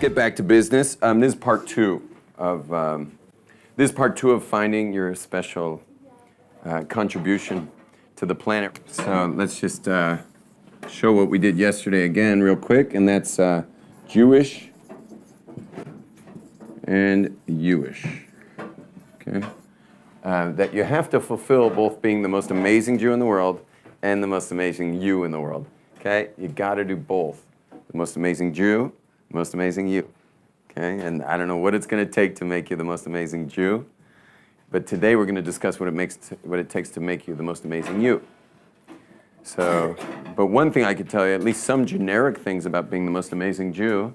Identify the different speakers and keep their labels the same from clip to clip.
Speaker 1: get back to business. This is part two of finding your special contribution to the planet. So let's just show what we did yesterday again real quick, and that's Jewish and Jewish. Okay, that you have to fulfill both being the most amazing Jew in the world and the most amazing you in the world. Okay, you got to do both. The most amazing Jew, the most amazing you. Okay, and I don't know what it's going to take to make you the most amazing Jew, but today we're going to discuss what it takes to make you the most amazing you. So, but one thing I could tell you, at least some generic things about being the most amazing Jew,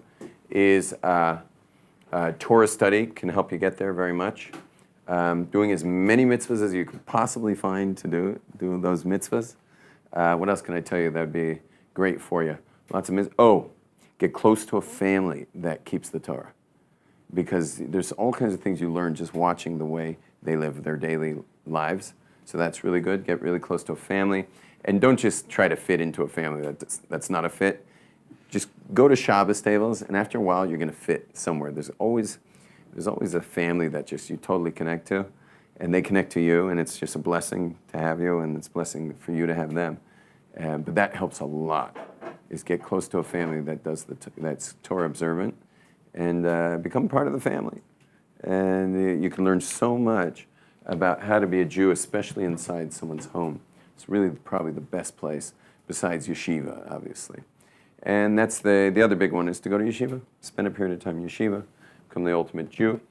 Speaker 1: is Torah study can help you get there very much. Doing as many mitzvahs as you could possibly find to do those mitzvahs. What else can I tell you that would be great for you? Lots of mitzvahs. Get close to a family that keeps the Torah. Because there's all kinds of things you learn just watching the way they live their daily lives. So that's really good. Get really close to a family. And don't just try to fit into a family that's not a fit. Just go to Shabbos tables, and after a while, you're going to fit somewhere. There's always a family that just you totally connect to, and they connect to you, and it's just a blessing to have you, and it's a blessing for you to have them. But that helps a lot, is get close to a family that does that's Torah observant, and become part of the family. And you can learn so much about how to be a Jew, especially inside someone's home. It's really probably the best place, besides yeshiva, obviously. And that's the other big one, is to go to yeshiva, spend a period of time in yeshiva, become the ultimate Jew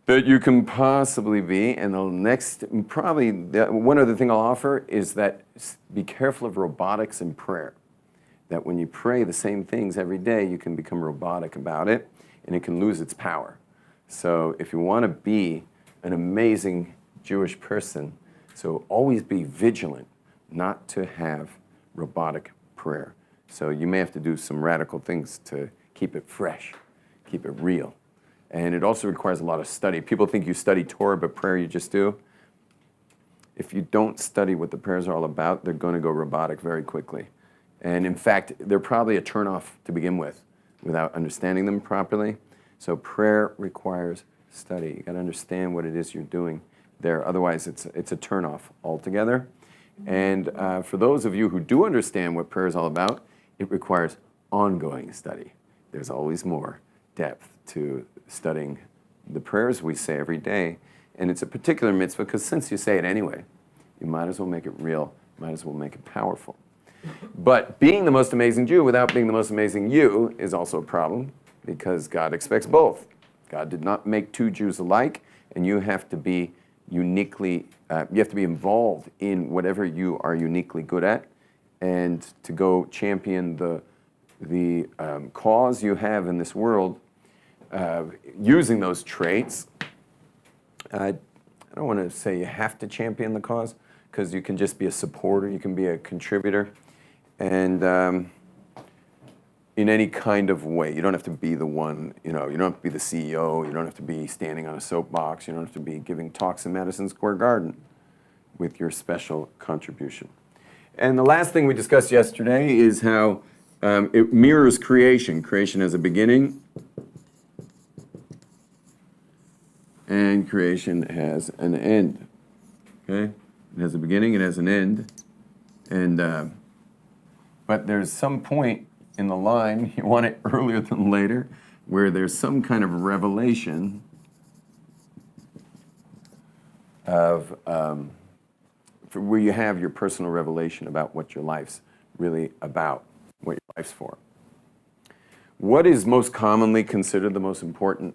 Speaker 1: that you can possibly be. And the next, probably, one other thing I'll offer is that be careful of robotics in prayer. That when you pray the same things every day, you can become robotic about it, and it can lose its power. So if you want to be an amazing Jewish person, so always be vigilant not to have robotic prayer. So you may have to do some radical things to keep it fresh, keep it real. And it also requires a lot of study. People think you study Torah, but prayer you just do. If you don't study what the prayers are all about, they're going to go robotic very quickly. And in fact, they're probably a turnoff to begin with, without understanding them properly. So prayer requires study. You got to understand what it is you're doing there. Otherwise, it's a turnoff altogether. And for those of you who do understand what prayer is all about, it requires ongoing study. There's always more depth to studying the prayers we say every day. And it's a particular mitzvah because since you say it anyway, you might as well make it real, might as well make it powerful. But being the most amazing Jew without being the most amazing you is also a problem because God expects both. God did not make two Jews alike, and you have to be uniquely, you have to be involved in whatever you are uniquely good at, and to go champion the cause you have in this world using those traits. I don't want to say you have to champion the cause, because you can just be a supporter, you can be a contributor, and in any kind of way. You don't have to be the one, you don't have to be the CEO, you don't have to be standing on a soapbox, you don't have to be giving talks in Madison Square Garden with your special contribution. And the last thing we discussed yesterday is how it mirrors creation. Creation has a beginning, and creation has an end. Okay? It has a beginning, it has an end, and but there's some point in the line, you want it earlier than later, where there's some kind of revelation of where you have your personal revelation about what your life's really about, what your life's for. What is most commonly considered the most important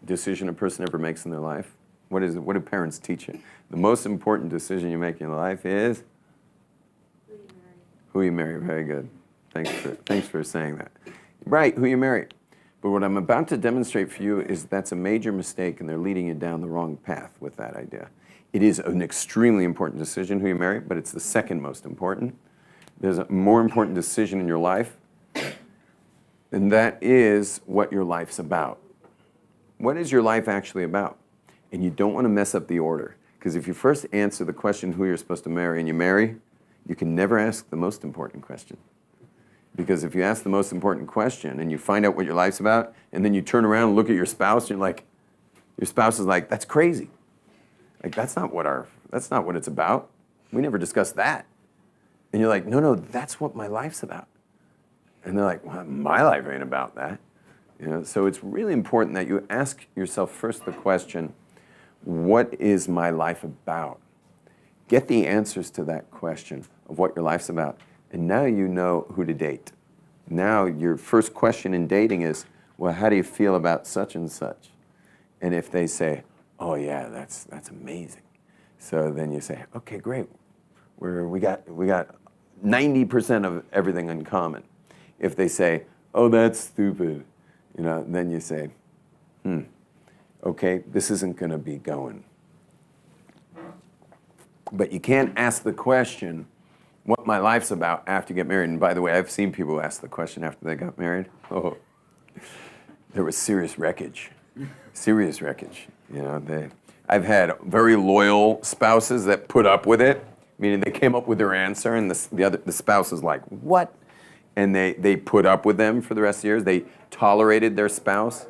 Speaker 1: decision a person ever makes in their life? What do parents teach you? The most important decision you make in your life is? Who you marry. Very good. Thanks for saying that. Right, who you marry. But what I'm about to demonstrate for you is that's a major mistake, and they're leading you down the wrong path with that idea. It is an extremely important decision who you marry, but it's the second most important. There's a more important decision in your life, and that is what your life's about. What is your life actually about? And you don't want to mess up the order, because if you first answer the question who you're supposed to marry and you marry, you can never ask the most important question. Because if you ask the most important question and you find out what your life's about, and then you turn around and look at your spouse, and you're like, your spouse is like, that's crazy. Like, that's not what it's about. We never discussed that. And you're like, no, that's what my life's about. And they're like, well, my life ain't about that. So it's really important that you ask yourself first the question, what is my life about? Get the answers to that question of what your life's about. And now you know who to date. Now your first question in dating is, well, how do you feel about such and such? And if they say, oh yeah, that's amazing. So then you say, okay, great. We got 90% of everything in common. If they say, oh, that's stupid, then you say, okay, this isn't going to be going. But you can't ask the question, what my life's about after you get married. And by the way, I've seen people ask the question after they got married. Oh, there was serious wreckage. Serious wreckage. I've had very loyal spouses that put up with it, meaning they came up with their answer, and the spouse is like, what? And they put up with them for the rest of the years. They tolerated their spouse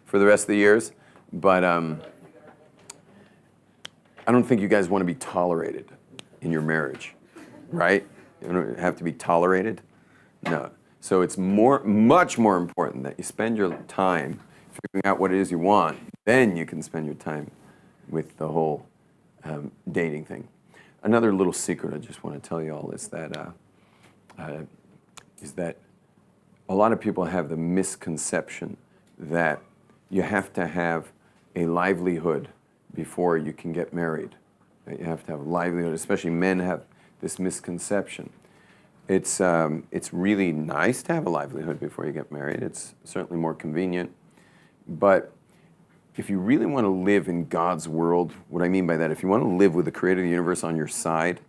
Speaker 1: for the rest of the years. But I don't think you guys want to be tolerated in your marriage, right? You don't have to be tolerated. No. So it's much more important that you spend your time figuring out what it is you want. Then you can spend your time with the whole dating thing. Another little secret I just want to tell you all is that a lot of people have the misconception that you have to have a livelihood before you can get married. That you have to have a livelihood, especially men have this misconception. It's really nice to have a livelihood before you get married. It's certainly more convenient. But if you really want to live in God's world, what I mean by that, if you want to live with the creator of the universe on your side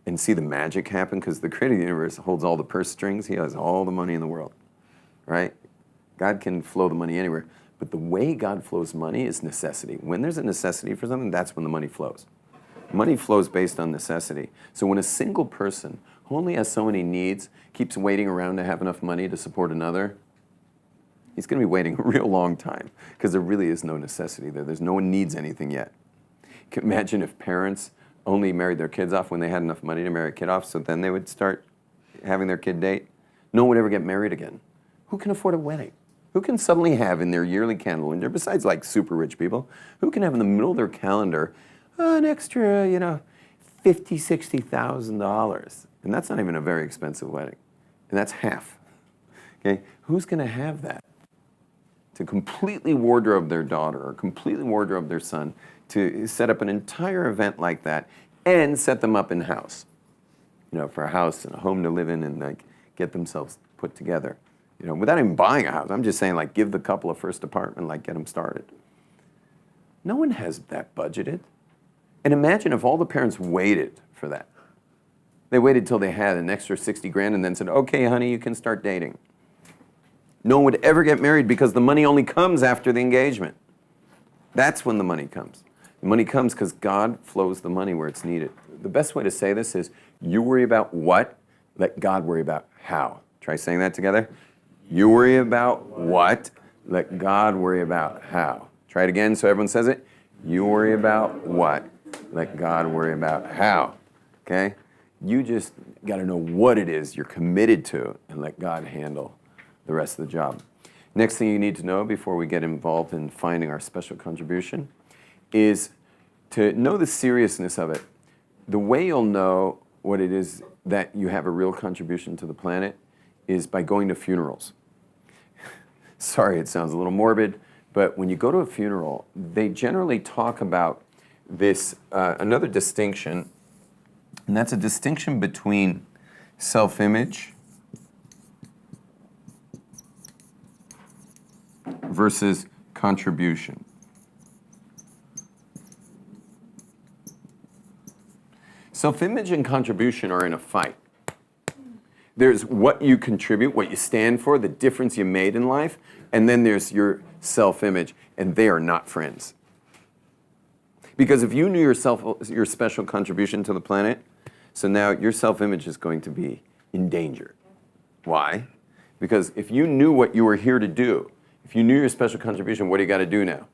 Speaker 1: and see the magic happen, because the creator of the universe holds all the purse strings, he has all the money in the world, right? God can flow the money anywhere. But the way God flows money is necessity. When there's a necessity for something, that's when the money flows. Money flows based on necessity. So when a single person who only has so many needs keeps waiting around to have enough money to support another, he's going to be waiting a real long time because there really is no necessity there. No one needs anything yet. You can imagine if parents only married their kids off when they had enough money to marry a kid off, so then they would start having their kid date. No one would ever get married again. Who can afford a wedding? Who can suddenly have in their yearly calendar, besides like super rich people, who can have in the middle of their calendar an extra, $50,000, $60,000? And that's not even a very expensive wedding. And that's half. Okay? Who's going to have that? To completely wardrobe their daughter or completely wardrobe their son, to set up an entire event like that and set them up in house, for a house and a home to live in and like get themselves put together. Without even buying a house. I'm just saying, like, give the couple a first apartment, like, get them started. No one has that budgeted. And imagine if all the parents waited for that. They waited till they had an extra 60 grand and then said, okay, honey, you can start dating. No one would ever get married because the money only comes after the engagement. That's when the money comes. The money comes because God flows the money where it's needed. The best way to say this is, you worry about what, let God worry about how. Try saying that together. You worry about what, let God worry about how. Try it again so everyone says it. You worry about what, let God worry about how. Okay? You just got to know what it is you're committed to and let God handle the rest of the job. Next thing you need to know before we get involved in finding our special contribution is to know the seriousness of it. The way you'll know what it is that you have a real contribution to the planet is by going to funerals. Sorry, it sounds a little morbid, but when you go to a funeral, they generally talk about this, another distinction, and that's a distinction between self-image versus contribution. Self-image and contribution are in a fight. There's what you contribute, what you stand for, the difference you made in life, and then there's your self-image, and they are not friends. Because if you knew your special contribution to the planet, so now your self-image is going to be in danger. Why? Because if you knew what you were here to do, if you knew your special contribution, what do you got to do now?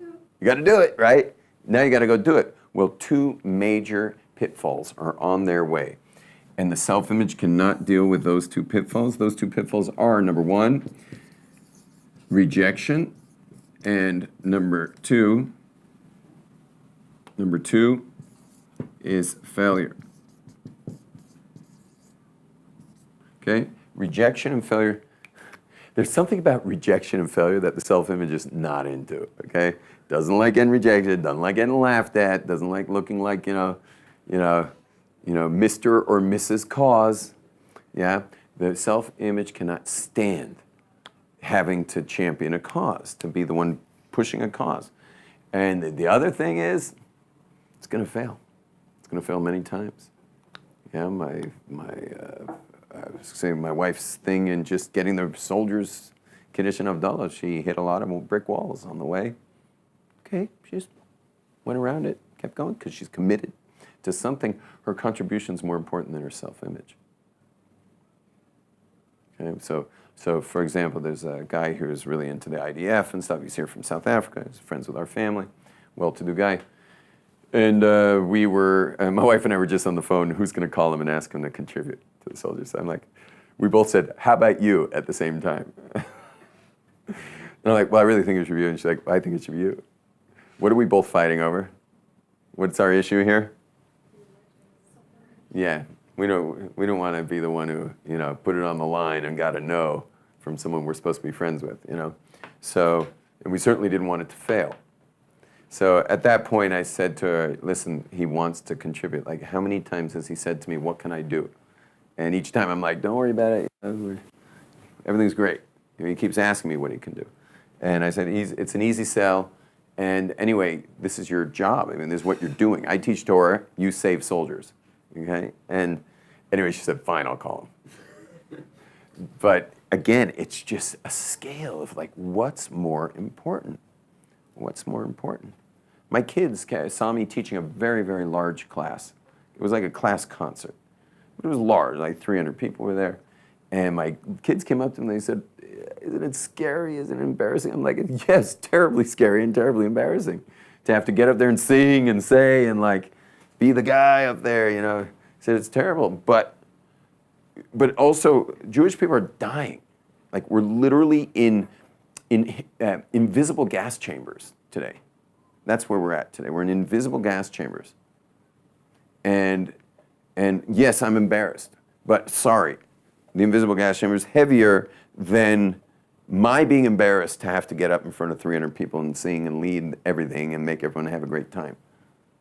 Speaker 1: You got to do it, right? Now you got to go do it. Well, two major pitfalls are on their way. And the self-image cannot deal with those two pitfalls. Those two pitfalls are, number one, rejection, and number two is failure. Okay? Rejection and failure. There's something about rejection and failure that the self-image is not into, okay? Doesn't like getting rejected, doesn't like getting laughed at, doesn't like looking like, Mr. or Mrs. Cause. Yeah? The self-image cannot stand having to champion a cause, to be the one pushing a cause. And the other thing is, it's going to fail. It's going to fail many times. Yeah, I was saying my wife's thing in just getting the soldiers condition of Abdullah, she hit a lot of brick walls on the way. Okay, she just went around it, kept going, because she's committed to something. Her contribution's more important than her self-image. Okay, so for example, there's a guy who's really into the IDF and stuff. He's here from South Africa. He's friends with our family, well-to-do guy. And my wife and I were just on the phone, who's going to call him and ask him to contribute to the soldiers? So I'm like, we both said, how about you at the same time? And I'm like, well, I really think it should be you. And she's like, well, I think it should be you. What are we both fighting over? What's our issue here? Yeah, we don't want to be the one who, put it on the line and got a no from someone we're supposed to be friends with, So, and we certainly didn't want it to fail. So at that point, I said to her, listen, he wants to contribute. Like, how many times has he said to me, what can I do? And each time I'm like, don't worry about it. Everything's great. He keeps asking me what he can do. And I said, it's an easy sell. And anyway, this is your job. I mean, this is what you're doing. I teach Torah, you save soldiers. Okay? And anyway, she said, fine, I'll call him. But again, it's just a scale of like, what's more important? What's more important? My kids saw me teaching a very, very large class. It was like a class concert. But it was large, like 300 people were there. And my kids came up to me and they said, isn't it scary? Isn't it embarrassing? I'm like, yes, terribly scary and terribly embarrassing. To have to get up there and sing and say and like be the guy up there, I said, it's terrible. But also, Jewish people are dying. Like, we're literally in invisible gas chambers today. That's where we're at today. We're in invisible gas chambers. And yes, I'm embarrassed, but sorry. The invisible gas chamber is heavier than my being embarrassed to have to get up in front of 300 people and sing and lead everything and make everyone have a great time.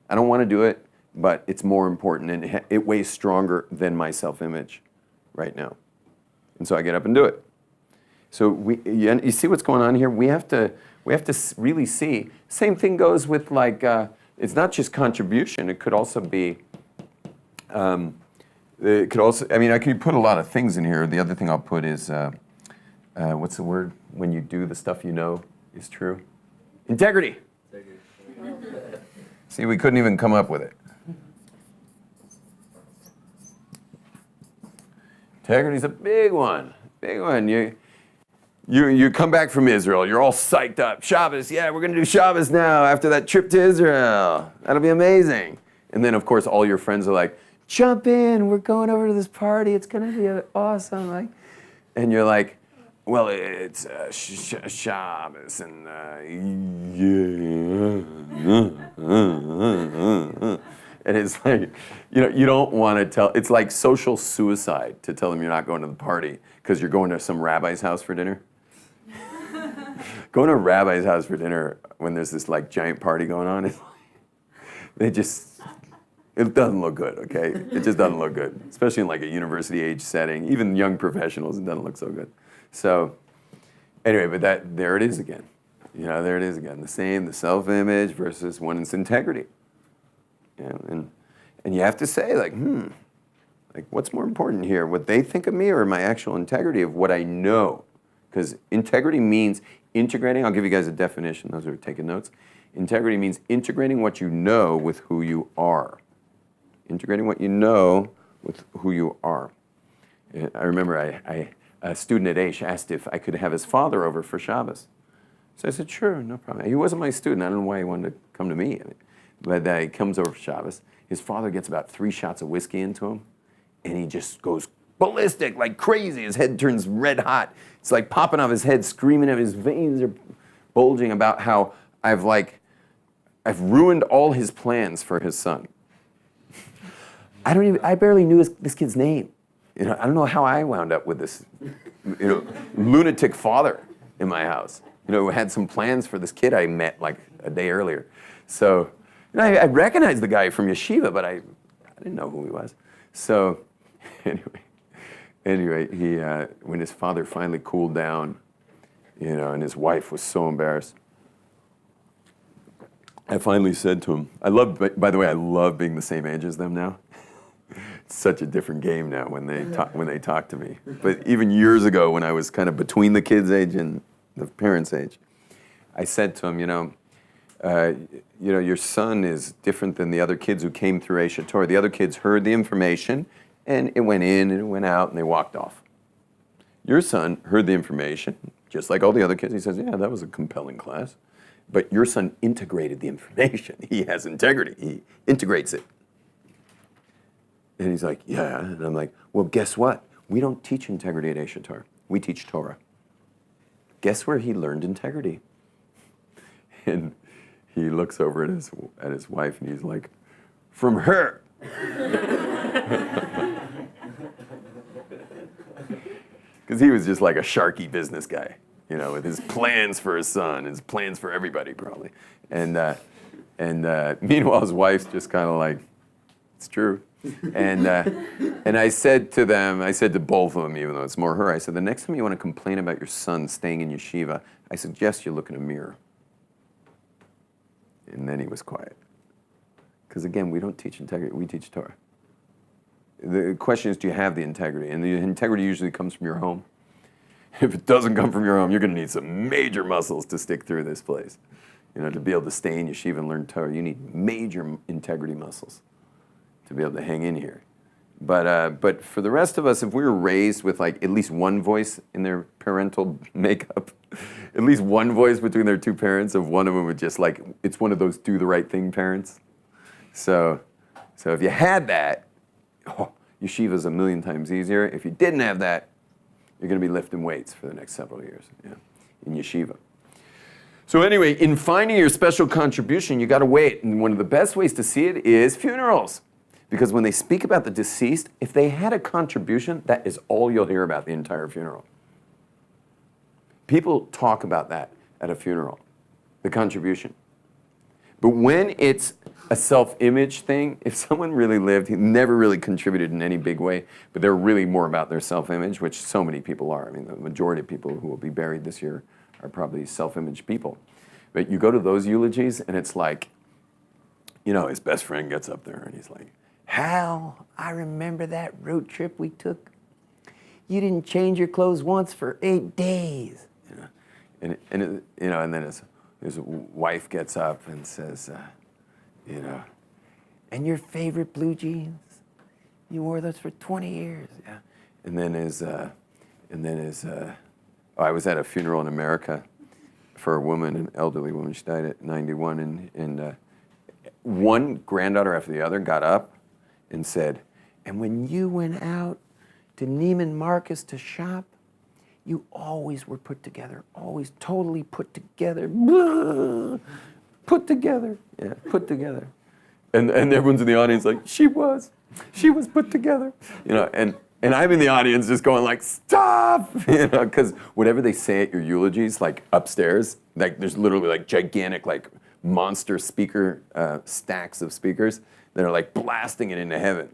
Speaker 1: I don't want to do it, but it's more important and it weighs stronger than my self-image right now. And so I get up and do it. So you see what's going on here? We have to really see. Same thing goes with like, it's not just contribution. It could also be, I could put a lot of things in here. The other thing I'll put is, what's the word? When you do the stuff you know is true? Integrity. See, we couldn't even come up with it. Integrity's a big one. Big one. You come back from Israel, you're all psyched up. Shabbos, yeah, we're going to do Shabbos now after that trip to Israel. That'll be amazing. And then, of course, all your friends are like, jump in, we're going over to this party. It's going to be awesome. And you're like, well, it's Shabbos and And it's like, you don't want to tell. It's like social suicide to tell them you're not going to the party because you're going to some rabbi's house for dinner. Going to a rabbi's house for dinner when there's this like giant party going on, it doesn't look good, okay? It just doesn't look good, especially in like a university age setting. Even young professionals, it doesn't look so good. So anyway, but there it is again. There it is again. The self-image versus one's integrity. And you have to say like what's more important here? What they think of me or my actual integrity of what I know? Because integrity means integrating. I'll give you guys a definition. Those who are taking notes. Integrity means integrating what you know with who you are. Integrating what you know with who you are. I remember a student at Aish asked if I could have his father over for Shabbos. So I said, sure, no problem. He wasn't my student. I don't know why he wanted to come to me. But he comes over for Shabbos. His father gets about 3 shots of whiskey into him, and he just goes ballistic, like crazy. His head turns red hot. It's like popping off his head, screaming at his veins are bulging about how I've ruined all his plans for his son. I barely knew this kid's name. I don't know how I wound up with this, lunatic father in my house. Who had some plans for this kid I met like a day earlier. So, I recognized the guy from yeshiva, but I didn't know who he was. So, anyway, he when his father finally cooled down, and his wife was so embarrassed, I finally said to him, by the way, I love being the same age as them now. It's such a different game now when they talk to me. But even years ago, when I was kind of between the kids' age and the parents' age, I said to him, your son is different than the other kids who came through Esha Torah. The other kids heard the information, and it went in and it went out, and they walked off. Your son heard the information, just like all the other kids. He says, yeah, that was a compelling class. But your son integrated the information. He has integrity. He integrates it. And he's like, yeah. And I'm like, well, guess what? We don't teach integrity at Esha Torah. We teach Torah. Guess where he learned integrity? And he looks over at his wife, and he's like, from her. Because he was just like a sharky business guy, with his plans for his son, his plans for everybody probably. And meanwhile, his wife's just kind of like, it's true. And I said to both of them, even though it's more her, I said, the next time you want to complain about your son staying in yeshiva, I suggest you look in a mirror. And then he was quiet. Because again, we don't teach integrity, we teach Torah. The question is, do you have the integrity? And the integrity usually comes from your home. If it doesn't come from your home, you're going to need some major muscles to stick through this place. To be able to stay in yeshiva and learn Torah, you need major integrity muscles to be able to hang in here. But for the rest of us, if we were raised with like at least one voice in their parental makeup, at least one voice between their two parents, of one of them would just like, it's one of those do the right thing parents. So if you had that, yeshiva's a million times easier. If you didn't have that, you're going to be lifting weights for the next several years in yeshiva. So anyway, in finding your special contribution, you got to wait. And one of the best ways to see it is funerals. Because when they speak about the deceased, if they had a contribution, that is all you'll hear about the entire funeral. People talk about that at a funeral, the contribution. But when it's a self-image thing, if someone really lived, he never really contributed in any big way, but they're really more about their self-image, which so many people are. I mean, the majority of people who will be buried this year are probably self-image people. But you go to those eulogies, and it's like, his best friend gets up there, and he's like, Hal, I remember that road trip we took. You didn't change your clothes once for 8 days. And then his wife gets up and says, and your favorite blue jeans? You wore those for 20 years. Yeah. And then I was at a funeral in America for a woman, an elderly woman. She died at 91, and one granddaughter after the other got up and said, and when you went out to Neiman Marcus to shop, you always were put together, always totally put together. Blah, put together. Yeah, put together. And everyone's in the audience like, she was put together. And I'm in the audience just going like, stop! Because whatever they say at your eulogies, like upstairs, like there's literally like gigantic, like monster speaker stacks of speakers that are like blasting it into heaven,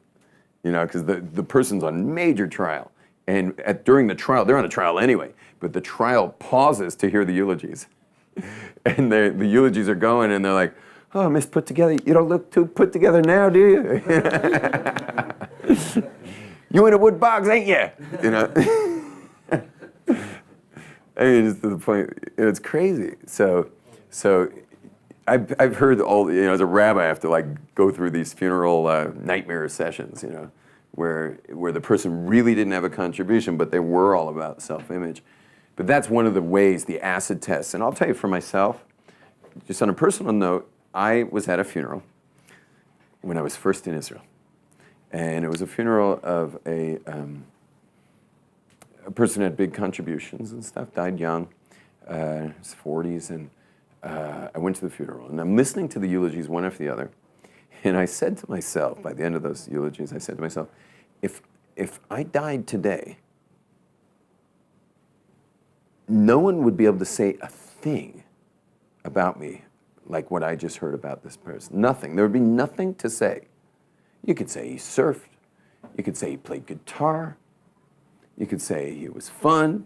Speaker 1: because the person's on major trial. And during the trial, they're on a trial anyway, but the trial pauses to hear the eulogies. And the eulogies are going, and they're like, oh, Miss Put Together, you don't look too put together now, do you? You in a wood box, ain't you? I mean, it's to the point, it's crazy. So I've heard as a rabbi, I have to like go through these funeral nightmare sessions, where the person really didn't have a contribution, but they were all about self-image. But that's one of the ways, the acid test. And I'll tell you for myself, just on a personal note, I was at a funeral when I was first in Israel. And it was a funeral of a person who had big contributions and stuff, died young, in his 40s, and I went to the funeral. And I'm listening to the eulogies one after the other. And I said to myself, by the end of those eulogies, I said to myself, if I died today, no one would be able to say a thing about me like what I just heard about this person. Nothing. There would be nothing to say. You could say he surfed. You could say he played guitar. You could say he was fun.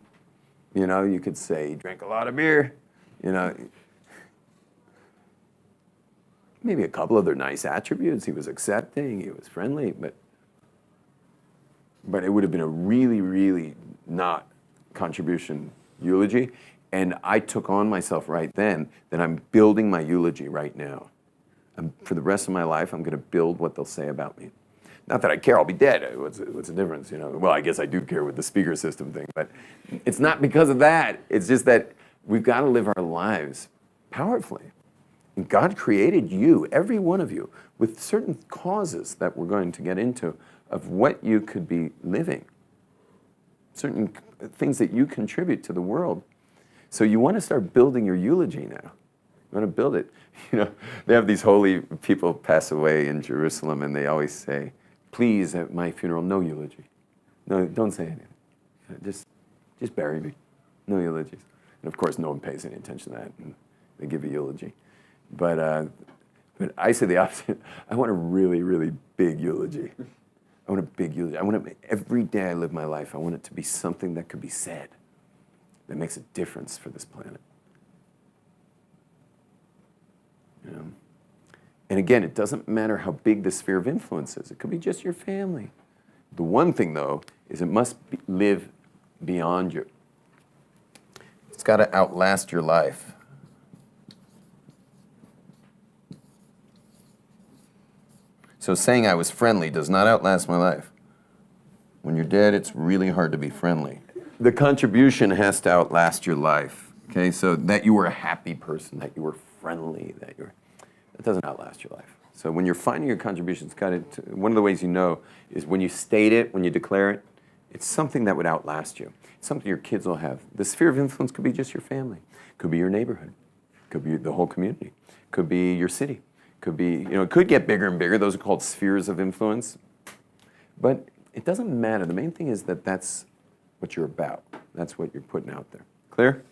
Speaker 1: You know, you could say he drank a lot of beer. You know, maybe a couple other nice attributes. He was accepting. He was friendly. But it would have been a really, really not contribution eulogy. And I took on myself right then that I'm building my eulogy right now. For the rest of my life, I'm going to build what they'll say about me. Not that I care, I'll be dead. What's the difference, you know? Well, I guess I do care with the speaker system thing, but it's not because of that. It's just that we've got to live our lives powerfully. And God created you, every one of you, with certain causes that we're going to get into of what you could be living. Certain things that you contribute to the world. So you want to start building your eulogy now. You want to build it. You know, they have these holy people pass away in Jerusalem, and they always say, please, at my funeral, no eulogy. No, don't say anything. Just bury me. No eulogies. And of course, no one pays any attention to that, and they give a eulogy. But I say the opposite. I want a really, really big eulogy. I want a big eulogy. I want to, every day I live my life, I want it to be something that could be said that makes a difference for this planet. You know? And again, it doesn't matter how big the sphere of influence is. It could be just your family. The one thing, though, is it must live beyond you. It's got to outlast your life. So saying I was friendly does not outlast my life. When you're dead, it's really hard to be friendly. The contribution has to outlast your life. Okay, so that you were a happy person, that you were friendly, that doesn't outlast your life. So when you're finding your contributions, one of the ways you know is when you state it, when you declare it, it's something that would outlast you. It's something your kids will have. The sphere of influence could be just your family. Could be your neighborhood. Could be the whole community. Could be your city. Could be, you know, it could get bigger and bigger. Those are called spheres of influence. But it doesn't matter. The main thing is that that's what you're about. That's what you're putting out there. Clear?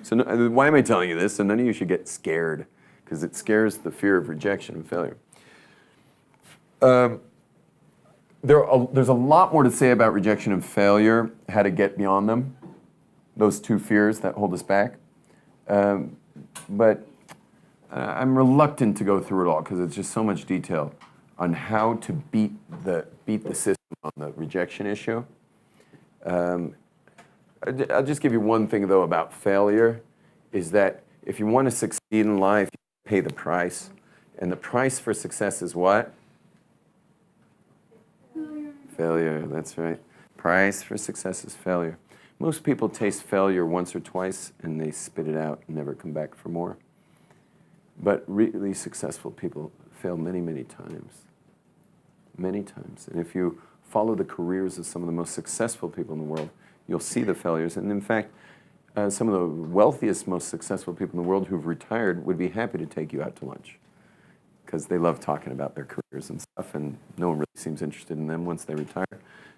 Speaker 1: So why am I telling you this? So none of you should get scared, because it scares the fear of rejection and failure. There's a lot more to say about rejection and failure, how to get beyond them, those two fears that hold us back. But I'm reluctant to go through it all because it's just so much detail on how to beat the system on the rejection issue. I'll just give you one thing, though, about failure, is that if you want to succeed in life, you pay the price. And the price for success is what? Failure, that's right. Price for success is failure. Most people taste failure once or twice, and they spit it out and never come back for more. But really successful people fail many, many times. Many times. And if you follow the careers of some of the most successful people in the world, you'll see the failures. And in fact, some of the wealthiest, most successful people in the world who've retired would be happy to take you out to lunch because they love talking about their careers and stuff, and no one really seems interested in them once they retire.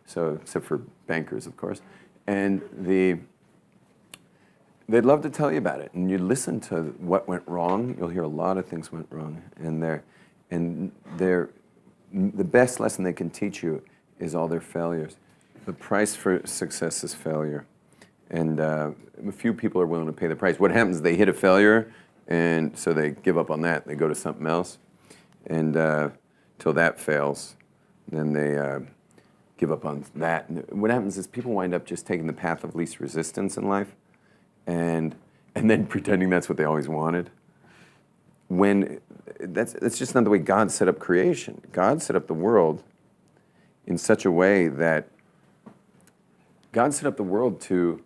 Speaker 1: So, except for bankers, of course. And they'd love to tell you about it. And you listen to what went wrong, you'll hear a lot of things went wrong. And the best lesson they can teach you is all their failures. The price for success is failure. And a few people are willing to pay the price. What happens, they hit a failure, and so they give up on that. They go to something else. And till that fails, then they give up on that. And what happens is people wind up just taking the path of least resistance in life and then pretending that's what they always wanted. When that's just not the way God set up creation. God set up the world in such a way that God set up the world to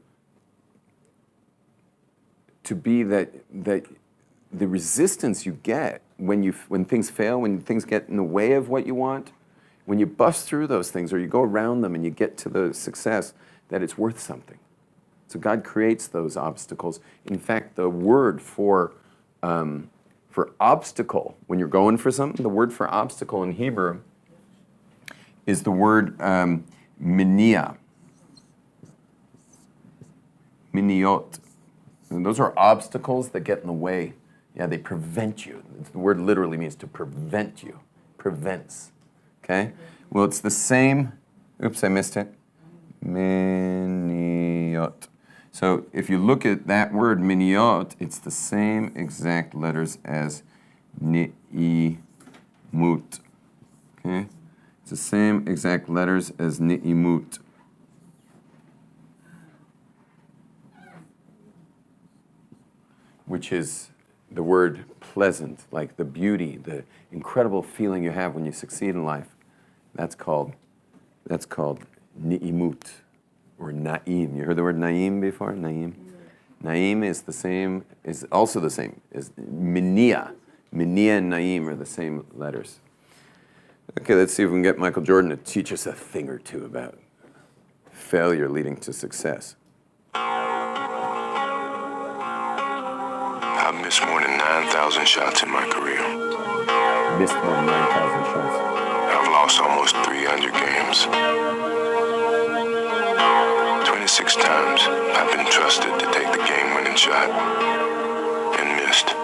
Speaker 1: be that the resistance you get when things fail, when things get in the way of what you want, when you bust through those things or you go around them and you get to the success, that it's worth something. So God creates those obstacles. In fact, the word for obstacle, when you're going for something, the word for obstacle in Hebrew is the word miniah. Miniot. And those are obstacles that get in the way. Yeah, they prevent you. The word literally means to prevent you. Prevents. Okay? Well, it's the same. Oops, I missed it. Miniot. So if you look at that word, miniot, it's the same exact letters as ni'imut. Okay? It's the same exact letters as ni'imut. Which is the word pleasant, like the beauty, the incredible feeling you have when you succeed in life. That's called ni'imut, or na'im. You heard the word na'im before? Na'im? Na'im is also the same as minia. Minia and na'im are the same letters. Okay, let's see if we can get Michael Jordan to teach us a thing or two about failure leading to success.
Speaker 2: I've missed more than 9,000 shots in my career.
Speaker 1: Missed more than 9,000 shots.
Speaker 2: I've lost almost 300 games. 26 times I've been trusted to take the game-winning shot and missed.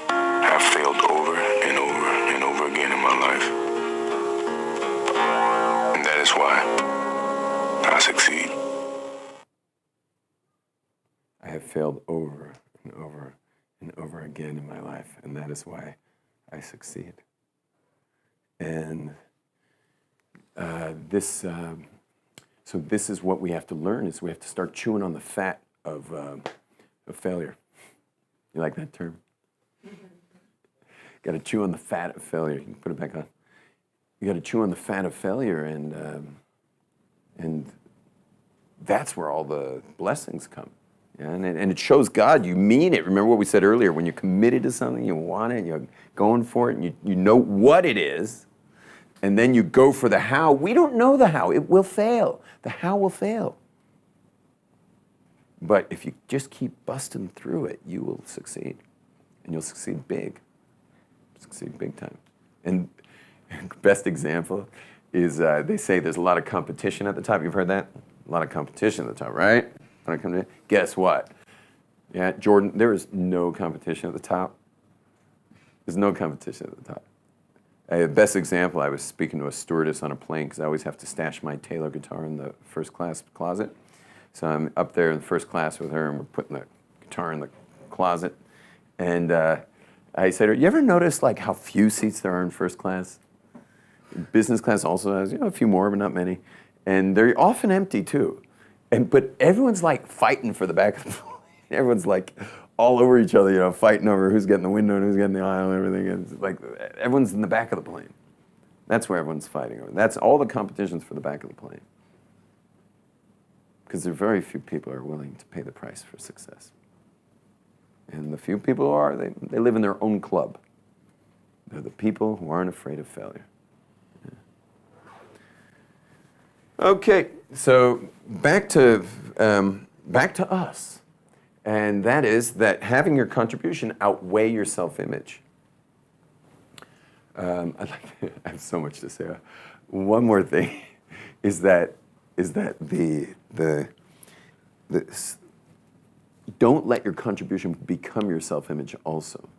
Speaker 2: I've failed over and over and over again in my life. And that is why I succeed.
Speaker 1: I have failed over and over and over again in my life, and that is why I succeed. And so this is what we have to learn, is we have to start chewing on the fat of failure. You like that term? Got to chew on the fat of failure. You can put it back on. You got to chew on the fat of failure, and that's where all the blessings come. Yeah, and it shows God you mean it. Remember what we said earlier, when you're committed to something, you want it, you're going for it, and you know what it is, and then you go for the how. We don't know the how. It will fail. The how will fail. But if you just keep busting through it, you will succeed. And you'll succeed big. Succeed big time. And best example is they say there's a lot of competition at the top. You've heard that? A lot of competition at the top, right? Guess what? Yeah, Jordan, there is no competition at the top. There's no competition at the top. The best example, I was speaking to a stewardess on a plane because I always have to stash my Taylor guitar in the first class closet. So I'm up there in the first class with her, and we're putting the guitar in the closet. And I said to her, you ever notice like how few seats there are in first class? Business class also has, a few more, but not many. And they're often empty too. But everyone's like fighting for the back of the plane. Everyone's like all over each other, fighting over who's getting the window and who's getting the aisle and everything. It's like everyone's in the back of the plane. That's where everyone's fighting over. That's all the competitions for the back of the plane. Because there are very few people who are willing to pay the price for success. And the few people who are, they live in their own club. They're the people who aren't afraid of failure. Okay, so back to us, and that is that having your contribution outweigh your self-image. I have so much to say. One more thing is that don't let your contribution become your self-image also.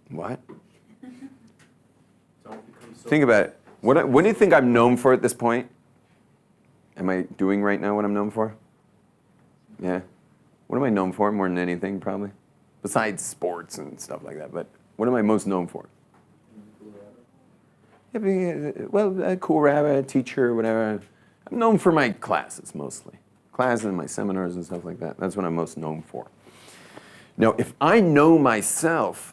Speaker 1: What? Think about it. What do you think I'm known for at this point? Am I doing right now what I'm known for? Yeah. What am I known for more than anything, probably? Besides sports and stuff like that. But what am I most known for? A cool rabbi, a teacher, whatever. I'm known for my classes, mostly. Classes and my seminars and stuff like that. That's what I'm most known for. Now, if I know myself,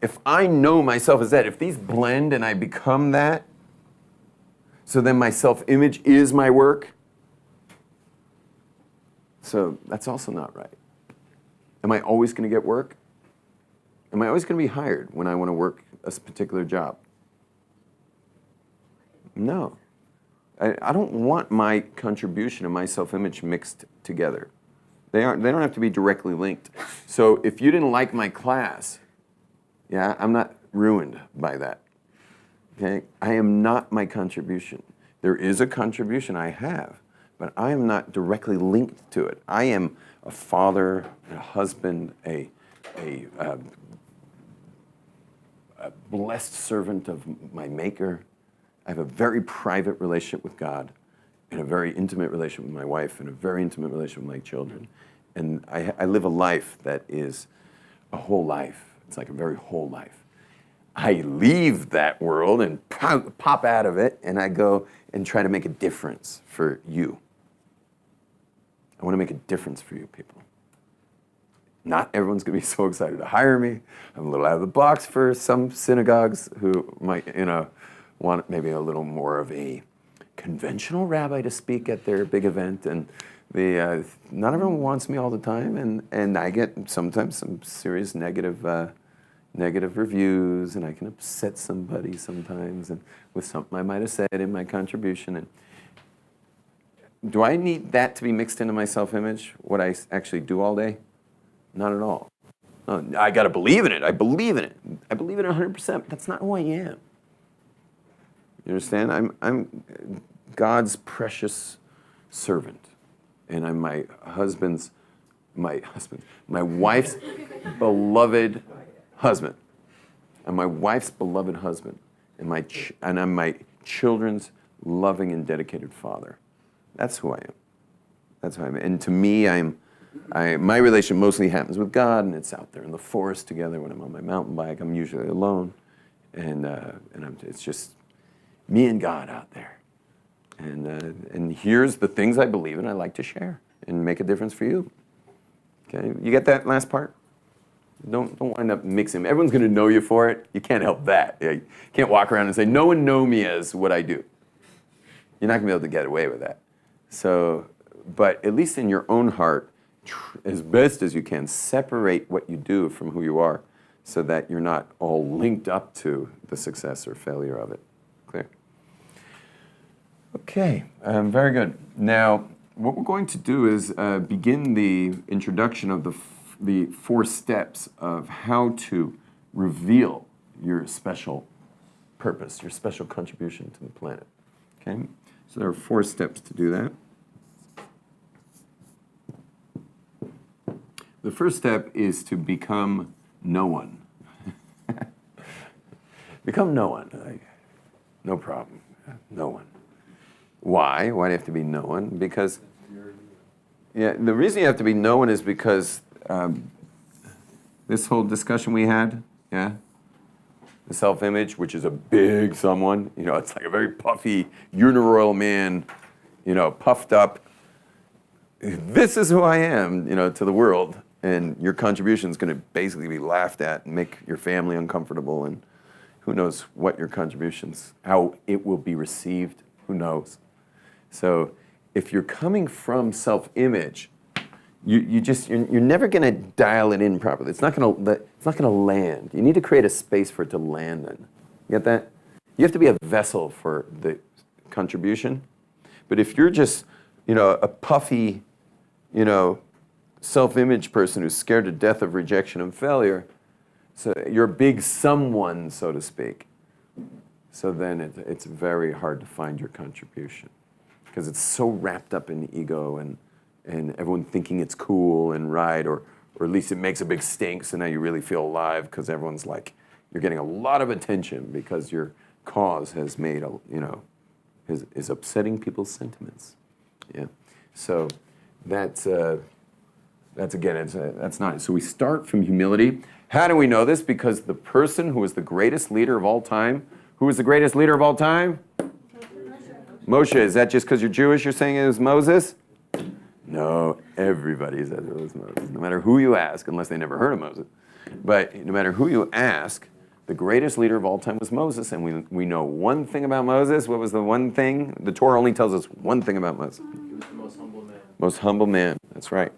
Speaker 1: if I know myself as that, if these blend and I become that, so then my self-image is my work, so that's also not right. Am I always going to get work? Am I always going to be hired when I want to work a particular job? No. I don't want my contribution and my self-image mixed together. They don't have to be directly linked. So if you didn't like my class, yeah, I'm not ruined by that. Okay? I am not my contribution. There is a contribution I have, but I am not directly linked to it. I am a father, a husband, a blessed servant of my Maker. I have a very private relationship with God, and a very intimate relationship with my wife, and a very intimate relationship with my children. And I live a life that is a whole life. It's like a very whole life. I leave that world and pop out of it, and I go and try to make a difference for you. I want to make a difference for you people. Not everyone's going to be so excited to hire me. I'm a little out of the box for some synagogues who might, want maybe a little more of a conventional rabbi to speak at their big event, and not everyone wants me all the time, and I get sometimes some serious negative reviews, and I can upset somebody sometimes, and with something I might have said in my contribution. And do I need that to be mixed into my self-image? What I actually do all day? Not at all. No, I got to believe in it. I believe in it. I believe in it 100%. That's not who I am. You understand? I'm God's precious servant, and I'm my wife's beloved husband. I'm my wife's beloved husband, and I'm my children's loving and dedicated father. That's who I am. That's who I am. And to me, my relation mostly happens with God, and it's out there in the forest together when I'm on my mountain bike. I'm usually alone, and it's just me and God out there. And here's the things I believe in I like to share and make a difference for you. Okay, you get that last part? Don't wind up mixing. Everyone's going to know you for it. You can't help that. You can't walk around and say, no one know me as what I do. You're not going to be able to get away with that. So, but at least in your own heart, as best as you can, separate what you do from who you are so that you're not all linked up to the success or failure of it. Clear? Okay, very good. Now, what we're going to do is begin the introduction of the 4 steps of how to reveal your special purpose, your special contribution to the planet. Okay, so there are 4 steps to do that. The first step is to become no one. Become no one. Like, no problem. No one. Why? Why do you have to be no one? Because, yeah, the reason you have to be no one is because this whole discussion we had, yeah, the self-image, which is a big someone, it's like a very puffy, uniroyal man, puffed up. This is who I am, to the world, and your contribution is going to basically be laughed at and make your family uncomfortable, and who knows what your contributions, how it will be received, who knows. So if you're coming from self-image, you're never going to dial it in properly. It's not going to land. You need to create a space for it to land in. You get that? You have to be a vessel for the contribution. But if you're just, a puffy, self-image person who's scared to death of rejection and failure, so you're a big someone, so to speak. So then it's very hard to find your contribution because it's so wrapped up in ego and everyone thinking it's cool and right, or at least it makes a big stink, so now you really feel alive because everyone's like, you're getting a lot of attention because your cause has made, is upsetting people's sentiments. Yeah. So that's not. So we start from humility. How do we know this? Because the person who is the greatest leader of all time, who is the greatest leader of all time? Moshe. Is that just because you're Jewish you're saying it was Moses? No, everybody says it was Moses, no matter who you ask, unless they never heard of Moses. But no matter who you ask, the greatest leader of all time was Moses, and we know one thing about Moses. What was the one thing? The Torah only tells us one thing about Moses.
Speaker 3: He was the most humble man.
Speaker 1: Most humble man, that's right.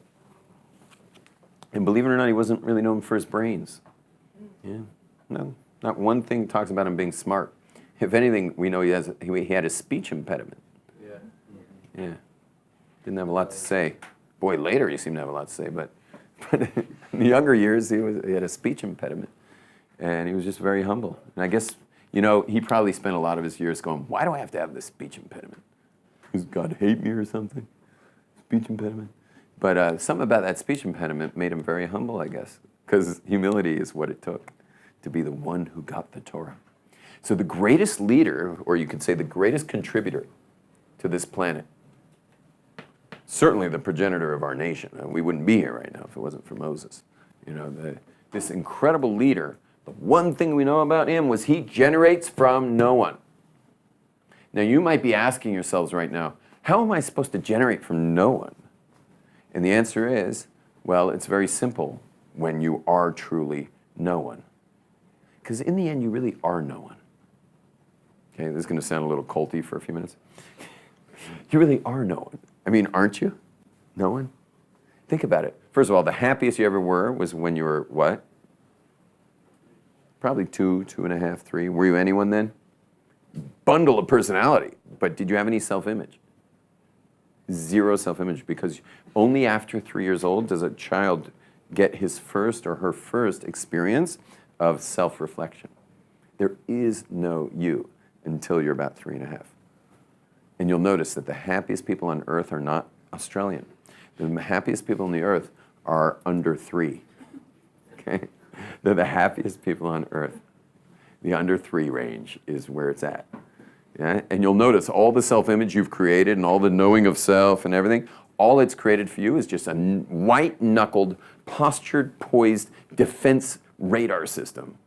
Speaker 1: And believe it or not, he wasn't really known for his brains. Yeah, no, not one thing talks about him being smart. If anything, we know he had a speech impediment.
Speaker 3: Yeah.
Speaker 1: Yeah, didn't have a lot to say. Boy, later he seemed to have a lot to say, but in the younger years, he had a speech impediment. And he was just very humble. And I guess, he probably spent a lot of his years going, why do I have to have this speech impediment? Does God hate me or something? Speech impediment. But something about that speech impediment made him very humble, I guess, because humility is what it took to be the one who got the Torah. So the greatest leader, or you could say the greatest contributor to this planet, certainly the progenitor of our nation. We wouldn't be here right now if it wasn't for Moses. This incredible leader, the one thing we know about him was he generates from no one. Now you might be asking yourselves right now, how am I supposed to generate from no one? And the answer is, well, it's very simple when you are truly no one. Because in the end, you really are no one. Okay, this is going to sound a little culty for a few minutes. You really are no one. I mean, aren't you? No one? Think about it. First of all, the happiest you ever were was when you were what? Probably 2, 2.5, 3. Were you anyone then? Bundle of personality. But did you have any self-image? Zero self-image, because only after 3 years old does a child get his first or her first experience of self-reflection. There is no you until you're about 3.5. And you'll notice that the happiest people on earth are not Australian. The happiest people on the earth are under 3. Okay? They're the happiest people on earth. The under 3 range is where it's at. Yeah? And you'll notice all the self-image you've created and all the knowing of self and everything, all it's created for you is just a white-knuckled, postured, poised defense radar system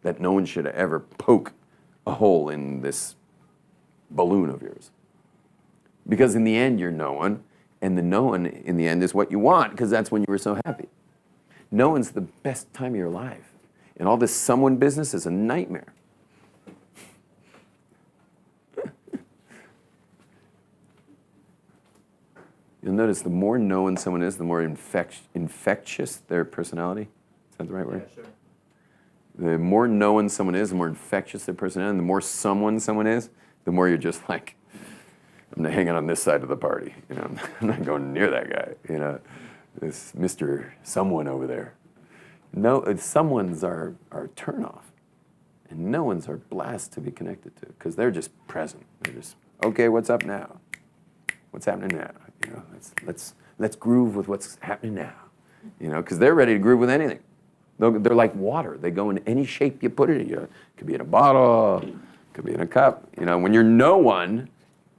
Speaker 1: that no one should ever poke a hole in this balloon of yours. Because in the end, you're no one, and the no one in the end is what you want, because that's when you were so happy. No one's the best time of your life. And all this someone business is a nightmare. You'll notice the more known someone is, the more infectious their personality. Is that the right word?
Speaker 3: Yeah, sure.
Speaker 1: The more known someone is, the more infectious their personality, and the more someone is, the more you're just like, I'm not hanging on this side of the party. I'm not going near that guy. This Mr. Someone over there. No, someone's our turnoff, and no one's our blast to be connected to, because they're just present. They're just, okay, what's up now? What's happening now? Let's groove with what's happening now. Because they're ready to groove with anything. They're like water. They go in any shape you put it in. It could be in a bottle, could be in a cup. When you're no one,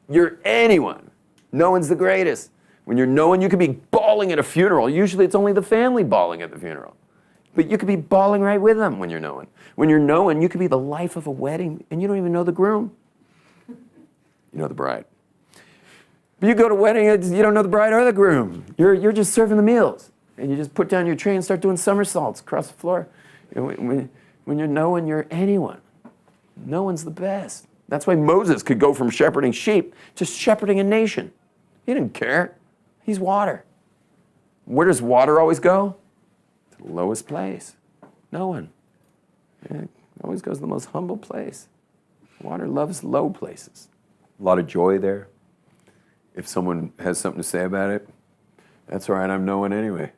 Speaker 1: you're anyone. No one's the greatest. When you're no one, you could be bawling at a funeral. Usually it's only the family bawling at the funeral. But you could be bawling right with them when you're no one. When you're no one, you could be the life of a wedding and you don't even know the groom. You know the bride. But you go to a wedding, you don't know the bride or the groom. You're just serving the meals. And you just put down your tray and start doing somersaults across the floor. When you're no one, you're anyone. No one's the best. That's why Moses could go from shepherding sheep to shepherding a nation. He didn't care. He's water. Where does water always go? To the lowest place. No one. It always goes to the most humble place. Water loves low places. A lot of joy there. If someone has something to say about it, that's all right, I'm no one anyway.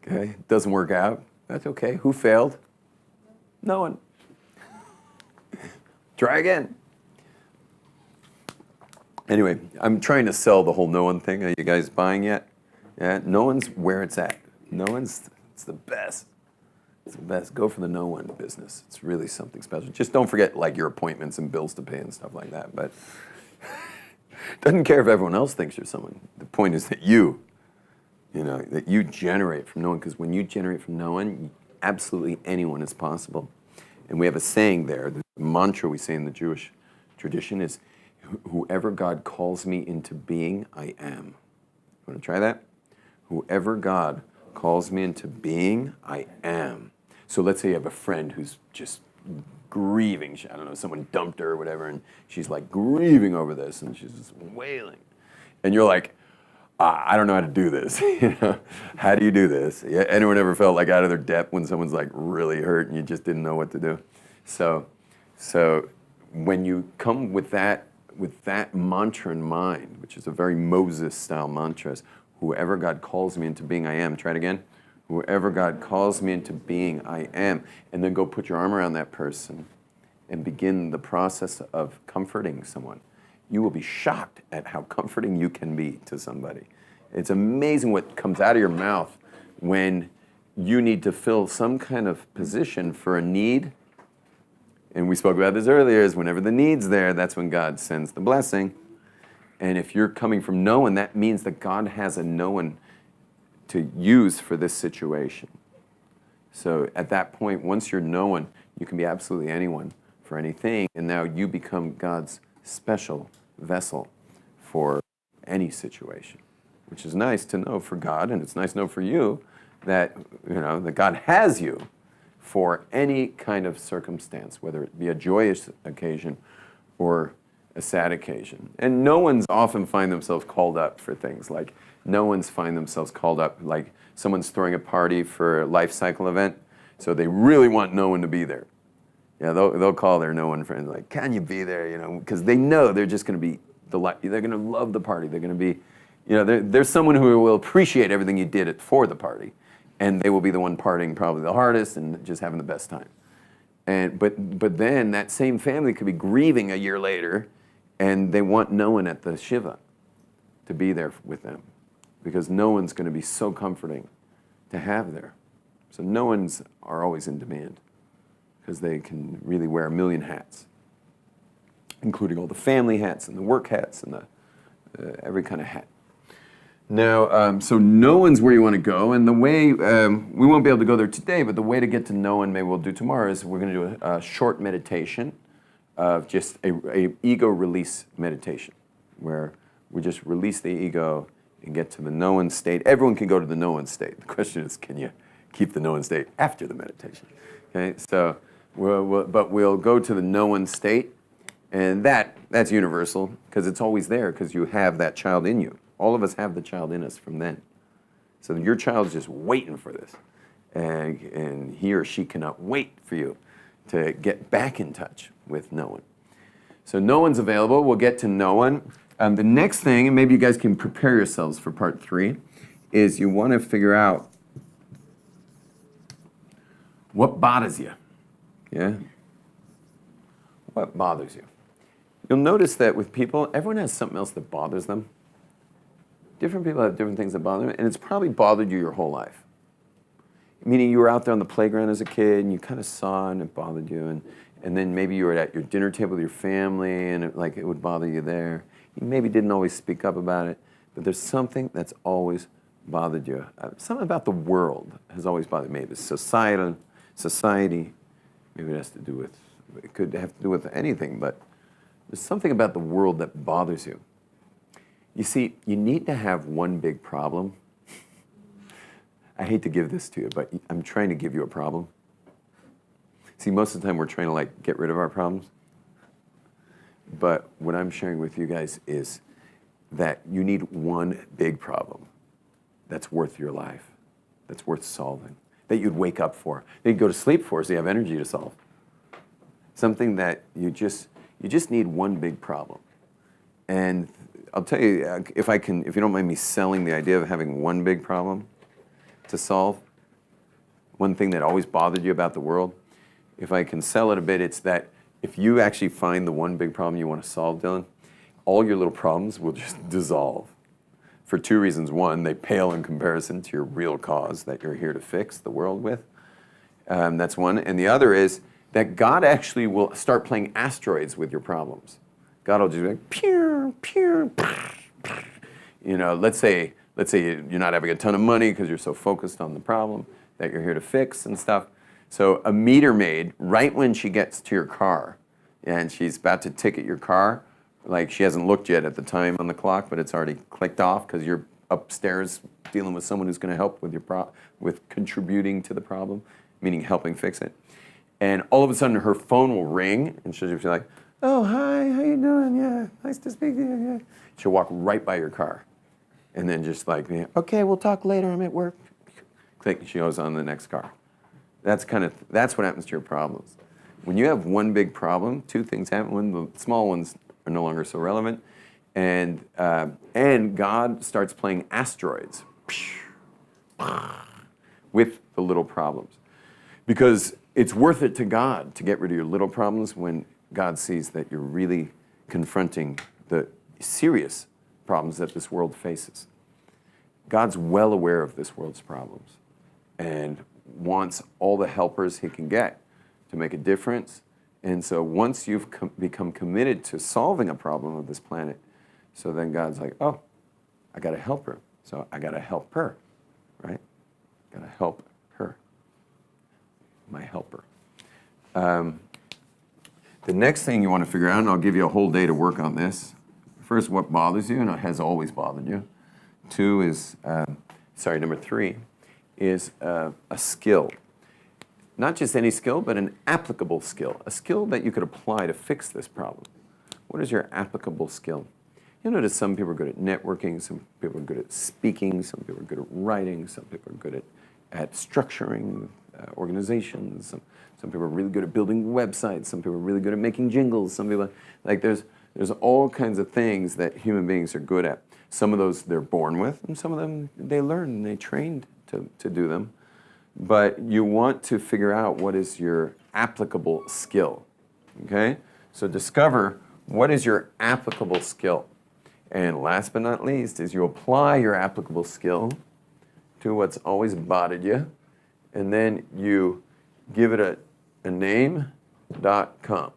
Speaker 1: Okay, it doesn't work out, that's okay. Who failed? No one. Try again. Anyway, I'm trying to sell the whole no one thing. Are you guys buying yet? Yeah, no one's where it's at. No one's, it's the best. It's the best. Go for the no one business. It's really something special. Just don't forget like your appointments and bills to pay and stuff like that. But doesn't care if everyone else thinks you're someone. The point is that that you generate from no one, because when you generate from no one, absolutely anyone is possible. And we have a saying there, the mantra we say in the Jewish tradition is, whoever God calls me into being, I am. Want to try that? Whoever God calls me into being, I am. So let's say you have a friend who's just grieving. I don't know, someone dumped her or whatever, and she's like grieving over this, and she's just wailing. And you're like, I don't know how to do this. You know, how do you do this? Yeah, anyone ever felt like out of their depth when someone's like really hurt and you just didn't know what to do? So when you come with that mantra in mind, which is a very Moses-style mantra, is, whoever God calls me into being, I am. Try it again. Whoever God calls me into being, I am. And then go put your arm around that person and begin the process of comforting someone. You will be shocked at how comforting you can be to somebody. It's amazing what comes out of your mouth when you need to fill some kind of position for a need. And we spoke about this earlier, is whenever the need's there, that's when God sends the blessing. And if you're coming from no one, that means that God has a no one to use for this situation. So at that point, once you're no one, you can be absolutely anyone for anything. And now you become God's special vessel for any situation, which is nice to know for God, and it's nice to know for you that that God has you for any kind of circumstance, whether it be a joyous occasion or a sad occasion. And no one's often find themselves called up for things like no one's find themselves called up like someone's throwing a party for a life cycle event, so they really want no one to be there. Yeah, they'll call their no one friends like, can you be there? Because they know they're just going to be they're going to love the party. They're going to be, there's someone who will appreciate everything you did for the party, and they will be the one partying probably the hardest and just having the best time. But then that same family could be grieving a year later, and they want no one at the shiva to be there with them, because no one's going to be so comforting to have there. So no ones are always in demand, because they can really wear a million hats, including all the family hats and the work hats and the every kind of hat. Now, so no one's where you want to go, and the way, we won't be able to go there today, but the way to get to no one, maybe we'll do tomorrow, is we're going to do a short meditation of just a ego release meditation, where we just release the ego and get to the no one state. Everyone can go to the no one state. The question is, can you keep the no one state after the meditation? Okay, so we'll go to the no one state, and that's universal, because it's always there, because you have that child in you. All of us have the child in us from then. So your child's just waiting for this, and he or she cannot wait for you to get back in touch with no one. So no one's available. We'll get to no one. The next thing, and maybe you guys can prepare yourselves for part 3, is you want to figure out what bothers you. Yeah? What bothers you? You'll notice that with people, everyone has something else that bothers them. Different people have different things that bother them, and it's probably bothered you your whole life. Meaning you were out there on the playground as a kid, and you kind of saw and it bothered you, and then maybe you were at your dinner table with your family, and it would bother you there. You maybe didn't always speak up about it, but there's something that's always bothered you. Something about the world has always bothered me. Maybe society, maybe it has to do with, it could have to do with anything, but there's something about the world that bothers you. You see, you need to have one big problem. I hate to give this to you, but I'm trying to give you a problem. See, most of the time we're trying to get rid of our problems. But what I'm sharing with you guys is that you need one big problem that's worth your life, that's worth solving, that you'd wake up for, that you'd go to sleep for, so you have energy to solve. Something that you just need one big problem. And I'll tell you, if you don't mind me selling the idea of having one big problem to solve, one thing that always bothered you about the world, if I can sell it a bit, it's that if you actually find the one big problem you want to solve, Dylan, all your little problems will just dissolve. For 2 reasons. One, they pale in comparison to your real cause that you're here to fix the world with. That's one. And the other is that God actually will start playing asteroids with your problems. God will just be like, pew, pew, let's say you're not having a ton of money because you're so focused on the problem that you're here to fix and stuff. So a meter maid, right when she gets to your car and she's about to ticket your car, like she hasn't looked yet at the time on the clock, but it's already clicked off because you're upstairs dealing with someone who's going to help with with contributing to the problem. meaning helping fix it. And all of a sudden her phone will ring and she'll just be like, oh, hi, how you doing? Yeah, nice to speak to you. Yeah. She'll walk right by your car and then just like, okay, we'll talk later, I'm at work. Click, she goes on the next car. That's what happens to your problems. When you have one big problem, two things happen. One, the small ones are no longer so relevant, and God starts playing asteroids with the little problems. Because it's worth it to God to get rid of your little problems when God sees that you're really confronting the serious problems that this world faces. God's well aware of this world's problems and wants all the helpers he can get to make a difference. And so once you've become committed to solving a problem of this planet, so then God's like, oh, I got to help her. So I got to help her, right? Got to help her, my helper. The next thing you want to figure out, and I'll give you a whole day to work on this. First, what bothers you, and it has always bothered you. Number 3 is a skill. Not just any skill, but an applicable skill. A skill that you could apply to fix this problem. What is your applicable skill? You'll notice some people are good at networking, some people are good at speaking, some people are good at writing, some people are good at structuring organizations, some people are really good at building websites, some people are really good at making jingles, some people, like there's all kinds of things that human beings are good at. Some of those they're born with, and some of them they learn and they trained to do them. But you want to figure out what is your applicable skill, okay? So discover what is your applicable skill. And last but not least is you apply your applicable skill to what's always bothered you, and then you give it a name, .com.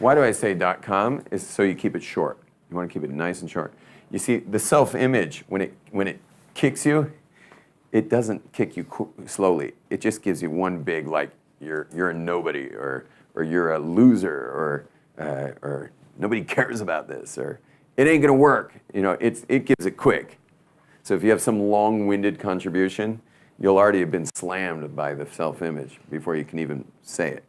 Speaker 1: Why do I say .com? Is so you keep it short. You want to keep it nice and short. You see, the self-image, when it kicks you, it doesn't kick you slowly. It just gives you one big, like, you're a nobody, or you're a loser, or nobody cares about this, or it ain't gonna work. You know, it gives it quick. So if you have some long-winded contribution, you'll already have been slammed by the self-image before you can even say it.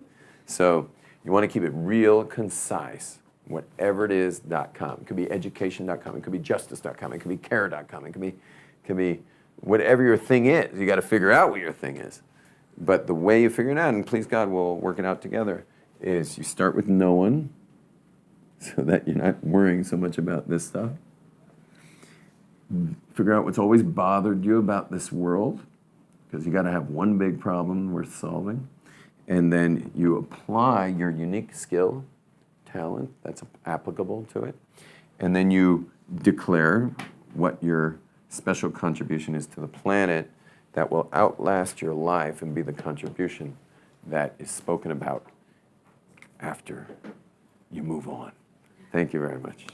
Speaker 1: So you want to keep it real concise. Whatever it is, .com. It could be education.com. It could be justice.com. It could be care.com. It could be whatever your thing is. You got to figure out what your thing is. But the way you figure it out, and please God, we'll work it out together, is you start with no one, so that you're not worrying so much about this stuff. Figure out what's always bothered you about this world, because you got to have one big problem worth solving. And then you apply your unique skill, talent that's applicable to it. And then you declare what your special contribution is to the planet that will outlast your life and be the contribution that is spoken about after you move on. Thank you very much.